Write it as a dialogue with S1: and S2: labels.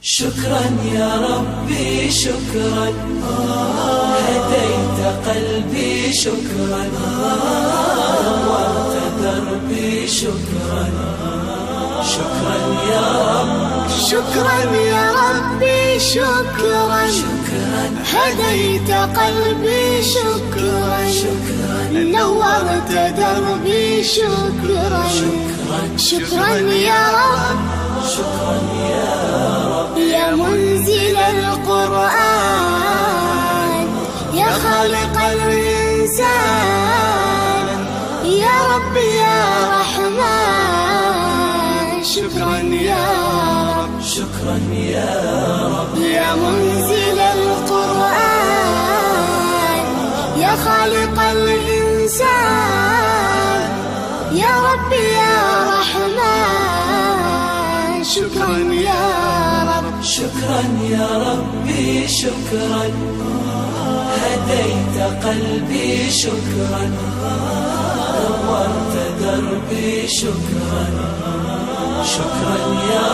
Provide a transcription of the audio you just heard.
S1: شكرا يا ربي شكرا، هديت قلبي شكرا، نورت دربي شكرا. شكرا يا رب،
S2: شكرا يا ربي شكرا، هديت قلبي شكرا، نورت دربي شكرا. شكرا يا رب،
S1: شكرا يا رب،
S2: يا منزل القرآن، يا خالق الإنسان، يا رب يا رحمن. شكرا يا رب،
S1: شكرا يا رب،
S2: يا منزل القرآن، يا خالق الإنسان، يا رب يا رحمن. شكرا يا رب،
S1: شكرا يا ربي شكرا، هديت قلبي شكرا، نورت دربي شكرا. شكرا يا